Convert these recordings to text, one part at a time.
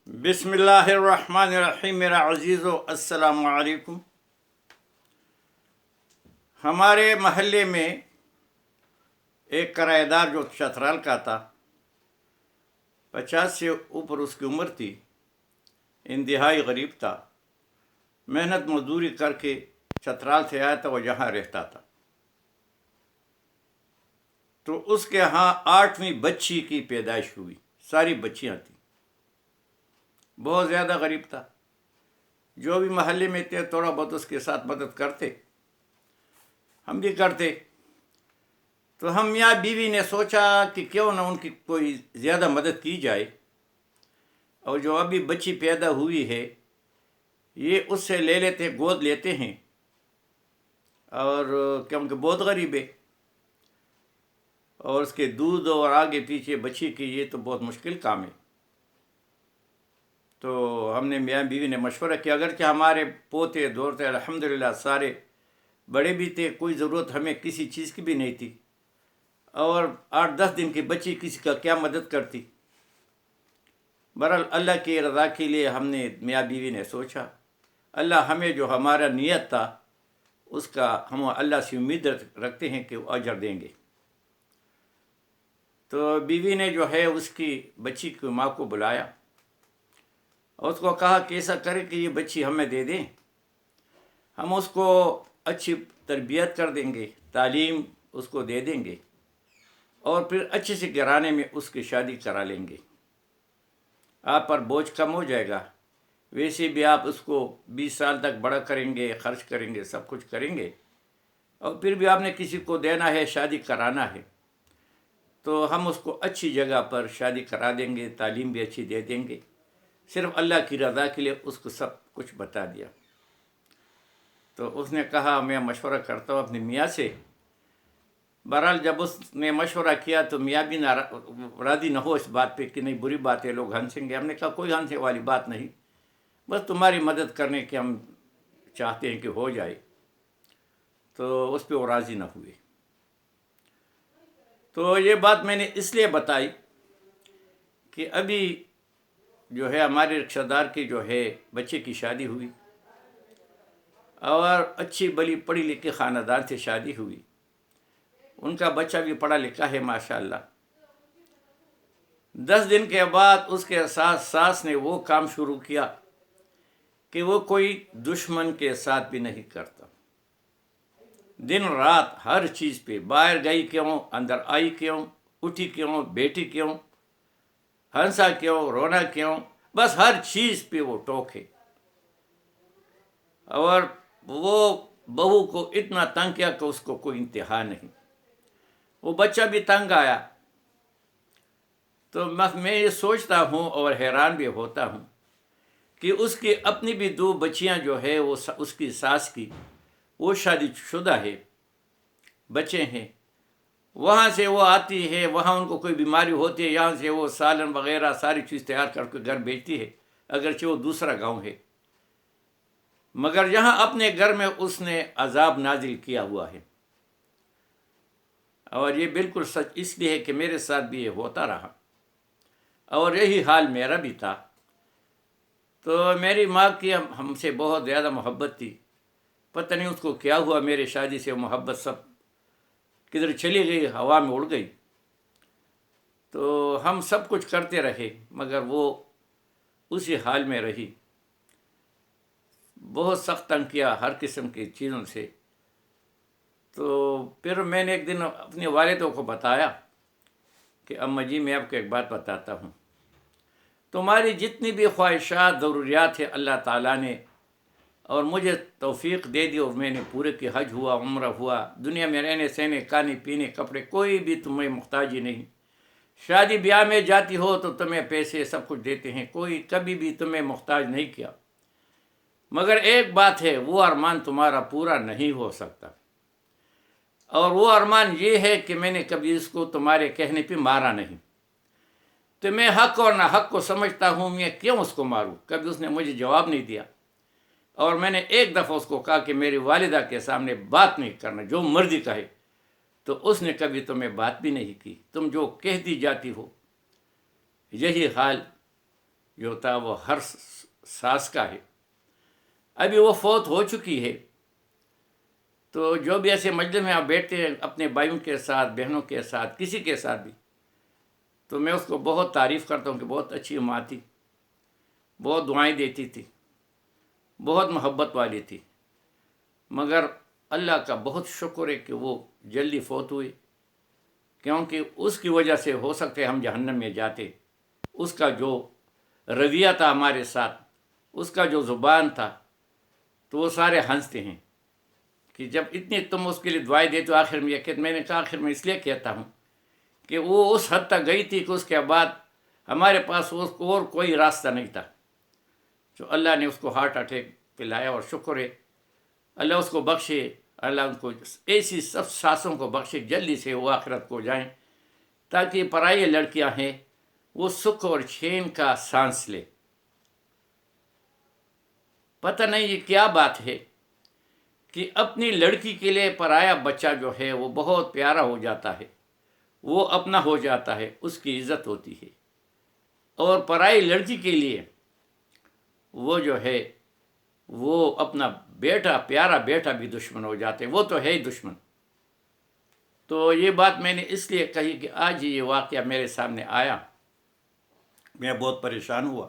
بسم اللہ الرحمن الرحیم۔ میرا عزیزو السلام علیکم۔ ہمارے محلے میں ایک کرایہ دار جو چترال کا تھا، 50 سے اوپر اس کی عمر تھی، انتہائی غریب تھا، محنت مزدوری کر کے چترال سے آیا تھا، وہ یہاں رہتا تھا۔ تو اس کے ہاں 8ویں بچی کی پیدائش ہوئی، ساری بچیاں تھیں، بہت زیادہ غریب تھا۔ جو بھی محلے میں تھے تھوڑا بہت اس کے ساتھ مدد کرتے، ہم بھی کرتے۔ تو ہم میاں بیوی نے سوچا کہ کیوں نہ ان کی کوئی زیادہ مدد کی جائے، اور جو ابھی بچی پیدا ہوئی ہے یہ اس سے لے لیتے، گود لیتے ہیں، اور کیونکہ بہت غریب ہے، اور اس کے دودھ اور آگے پیچھے بچی کی یہ تو بہت مشکل کام ہے۔ تو ہم نے میاں بیوی نے مشورہ کیا، اگرچہ ہمارے پوتے دورتے الحمدللہ سارے بڑے بھی تھے، کوئی ضرورت ہمیں کسی چیز کی بھی نہیں تھی، اور 8-10 دن کی بچی کسی کا کیا مدد کرتی۔ بہرحال اللہ کی رضا کے لیے ہم نے میاں بیوی نے سوچا، اللہ ہمیں جو ہمارا نیت تھا اس کا ہم اللہ سے امید رکھتے ہیں کہ وہ اجر دیں گے۔ تو بیوی نے جو ہے اس کی بچی کی ماں کو بلایا اور اس کو کہا کہ ایسا کرے کہ یہ بچی ہمیں دے دیں، ہم اس کو اچھی تربیت کر دیں گے، تعلیم اس کو دے دیں گے، اور پھر اچھے سے گھرانے میں اس کی شادی کرا لیں گے، آپ پر بوجھ کم ہو جائے گا۔ ویسے بھی آپ اس کو 20 سال تک بڑا کریں گے، خرچ کریں گے، سب کچھ کریں گے، اور پھر بھی آپ نے کسی کو دینا ہے، شادی کرانا ہے، تو ہم اس کو اچھی جگہ پر شادی کرا دیں گے، تعلیم بھی اچھی دے دیں گے، صرف اللہ کی رضا کے لیے اس کو سب کچھ بتا دیا۔ تو اس نے کہا میں مشورہ کرتا ہوں اپنی میاں سے۔ بہرحال جب اس نے مشورہ کیا تو میاں بھی راضی نہ ہو اس بات پہ کہ نہیں، بری بات ہے، لوگ ہنسیں گے۔ ہم نے کہا کوئی ہنسے والی بات نہیں، بس تمہاری مدد کرنے کے ہم چاہتے ہیں کہ ہو جائے۔ تو اس پہ وہ راضی نہ ہوئے۔ تو یہ بات میں نے اس لیے بتائی کہ ابھی جو ہے ہمارے رشتہ دار کی جو ہے بچے کی شادی ہوئی، اور اچھی بلی پڑھی لکھی خاندان سے شادی ہوئی، ان کا بچہ بھی پڑھا لکھا ہے ماشاءاللہ۔ 10 دن کے بعد اس کے ساتھ ساس نے وہ کام شروع کیا کہ وہ کوئی دشمن کے ساتھ بھی نہیں کرتا، دن رات ہر چیز پہ، باہر گئی کیوں، اندر آئی کیوں، اٹھی کیوں، بیٹھی کیوں، ہنسا کیوں، رونا کیوں، بس ہر چیز پہ وہ ٹوکے۔ اور وہ بہو کو اتنا تنگ کیا کہ اس کو کوئی انتہا نہیں، وہ بچہ بھی تنگ آیا۔ تو میں یہ سوچتا ہوں اور حیران بھی ہوتا ہوں کہ اس کی اپنی بھی 2 بچیاں جو ہے وہ اس کی ساس کی، وہ شادی شدہ ہے، بچے ہیں، وہاں سے وہ آتی ہے، وہاں ان کو کوئی بیماری ہوتی ہے، یہاں سے وہ سالن وغیرہ ساری چیز تیار کر کے گھر بھیجتی ہے، اگرچہ وہ دوسرا گاؤں ہے، مگر یہاں اپنے گھر میں اس نے عذاب نازل کیا ہوا ہے۔ اور یہ بالکل سچ اس لیے ہے کہ میرے ساتھ بھی یہ ہوتا رہا، اور یہی حال میرا بھی تھا۔ تو میری ماں کی ہم سے بہت زیادہ محبت تھی، پتہ نہیں اس کو کیا ہوا، میرے شادی سے محبت سب کدھر چلی گئی، ہوا میں اڑ گئی۔ تو ہم سب کچھ کرتے رہے مگر وہ اسی حال میں رہی، بہت سخت تنگ کیا ہر قسم کی چیزوں سے۔ تو پھر میں نے ایک دن اپنے والدوں کو بتایا کہ اماں جی میں آپ کو ایک بات بتاتا ہوں، تمہاری جتنی بھی خواہشات ضروریات ہیں اللہ تعالیٰ نے اور مجھے توفیق دے دی، اور میں نے پورے کی، حج ہوا، عمرہ ہوا، دنیا میں رہنے سہنے، کھانے پینے، کپڑے، کوئی بھی تمہیں محتاجی نہیں۔ شادی بیاہ میں جاتی ہو تو تمہیں پیسے سب کچھ دیتے ہیں، کوئی کبھی بھی تمہیں محتاج نہیں کیا، مگر ایک بات ہے، وہ ارمان تمہارا پورا نہیں ہو سکتا، اور وہ ارمان یہ ہے کہ میں نے کبھی اس کو تمہارے کہنے پہ مارا نہیں۔ تو میں حق اور ناحق کو سمجھتا ہوں، میں کیوں اس کو ماروں؟ کبھی اس نے مجھے جواب نہیں دیا، اور میں نے ایک دفعہ اس کو کہا کہ میری والدہ کے سامنے بات نہیں کرنا، جو مرضی کہے، تو اس نے کبھی تمہیں بات بھی نہیں کی، تم جو کہتی جاتی ہو۔ یہی حال جو ہوتا وہ ہر ساس کا ہے. ابھی وہ فوت ہو چکی ہے. تو جو بھی ایسے مجلس میں آپ بیٹھتے ہیں اپنے بھائیوں کے ساتھ، بہنوں کے ساتھ، کسی کے ساتھ بھی، تو میں اس کو بہت تعریف کرتا ہوں کہ بہت اچھی ماں تھی، بہت دعائیں دیتی تھی، بہت محبت والی تھی. مگر اللہ کا بہت شکر ہے کہ وہ جلدی فوت ہوئی، کیونکہ اس کی وجہ سے ہو سکتے ہم جہنم میں جاتے. اس کا جو رویہ تھا ہمارے ساتھ، اس کا جو زبان تھا، تو وہ سارے ہنستے ہیں کہ جب اتنی تم اس کے لیے دعائیں دیتے ہو. آخر میں یہ کہ میں نے کہا آخر میں اس لیے کہتا ہوں کہ وہ اس حد تک گئی تھی کہ اس کے بعد ہمارے پاس اور کوئی راستہ نہیں تھا. جو اللہ نے اس کو ہارٹ اٹیک پلایا، اور شکر ہے اللہ اس کو بخشے. اللہ ان کو ایسی سب ساسوں کو بخشے جلدی سے وہ آخرت کو جائیں، تاکہ پرائی لڑکیاں ہیں وہ سکھ اور چین کا سانس لے. پتہ نہیں یہ کیا بات ہے کہ اپنی لڑکی کے لیے پرایا بچہ جو ہے وہ بہت پیارا ہو جاتا ہے، وہ اپنا ہو جاتا ہے، اس کی عزت ہوتی ہے. اور پرائی لڑکی کے لیے وہ جو ہے وہ اپنا بیٹا، پیارا بیٹا بھی دشمن ہو جاتے، وہ تو ہے ہی دشمن. تو یہ بات میں نے اس لیے کہی کہ آج یہ واقعہ میرے سامنے آیا، میں بہت پریشان ہوا.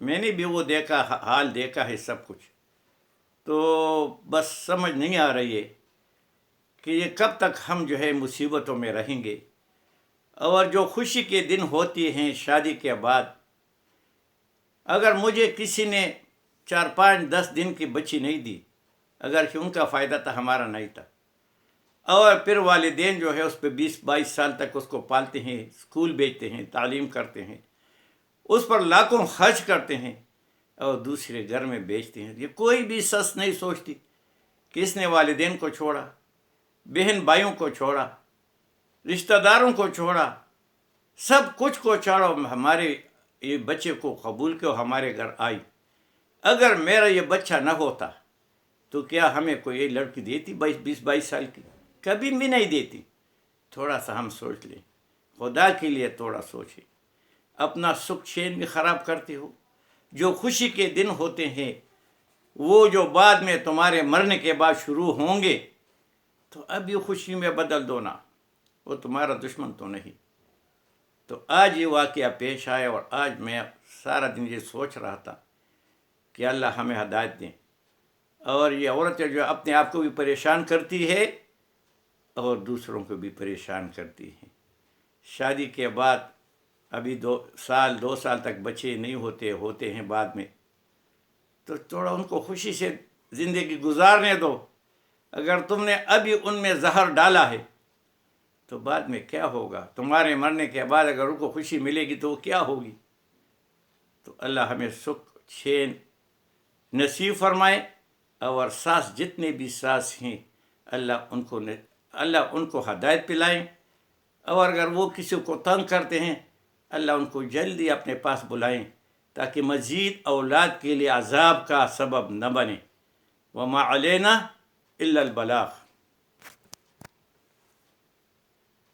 میں نے بھی وہ دیکھا، حال دیکھا ہے سب کچھ. تو بس سمجھ نہیں آ رہی ہے کہ یہ کب تک ہم جو ہے مصیبتوں میں رہیں گے. اور جو خوشی کے دن ہوتی ہیں شادی کے بعد، اگر مجھے کسی نے 4 5 10 دن کی بچی نہیں دی، اگر کہ ان کا فائدہ تھا، ہمارا نہیں تھا. اور پھر والدین جو ہے اس پہ 20 22 سال تک اس کو پالتے ہیں، اسکول بھیجتے ہیں، تعلیم کرتے ہیں، اس پر لاکھوں خرچ کرتے ہیں، اور دوسرے گھر میں بیچتے ہیں. یہ کوئی بھی سس نہیں سوچتی کہ اس نے والدین کو چھوڑا، بہن بھائیوں کو چھوڑا، رشتہ داروں کو چھوڑا، سب کچھ کو چھوڑا، ہمارے یہ بچے کو قبول کیوں ہمارے گھر آئی. اگر میرا یہ بچہ نہ ہوتا تو کیا ہمیں کوئی یہ لڑکی دیتی 20 22 سال کی؟ کبھی بھی نہیں دیتی. تھوڑا سا ہم سوچ لیں، خدا کے لیے تھوڑا سوچیں. اپنا سکھ چین بھی خراب کرتے ہو. جو خوشی کے دن ہوتے ہیں وہ جو بعد میں تمہارے مرنے کے بعد شروع ہوں گے، تو اب یہ خوشی میں بدل دو نا، وہ تمہارا دشمن تو نہیں. تو آج یہ واقعہ پیش آیا، اور آج میں سارا دن یہ سوچ رہا تھا کہ اللہ ہمیں ہدایت دیں. اور یہ عورتیں جو اپنے آپ کو بھی پریشان کرتی ہے اور دوسروں کو بھی پریشان کرتی ہیں. شادی کے بعد ابھی 2 سال تک بچے نہیں ہوتے ہیں بعد میں، تو تھوڑا ان کو خوشی سے زندگی گزارنے دو. اگر تم نے ابھی ان میں زہر ڈالا ہے تو بعد میں کیا ہوگا؟ تمہارے مرنے کے بعد اگر ان کو خوشی ملے گی تو وہ کیا ہوگی؟ تو اللہ ہمیں سکھ چین نصیب فرمائے. اور ساس جتنے بھی ساس ہیں اللہ ان کو ہدایت پلائیں. اور اگر وہ کسی کو تنگ کرتے ہیں، اللہ ان کو جلدی اپنے پاس بلائیں، تاکہ مزید اولاد کے لیے عذاب کا سبب نہ بنے. وما علینا الا البلاغ.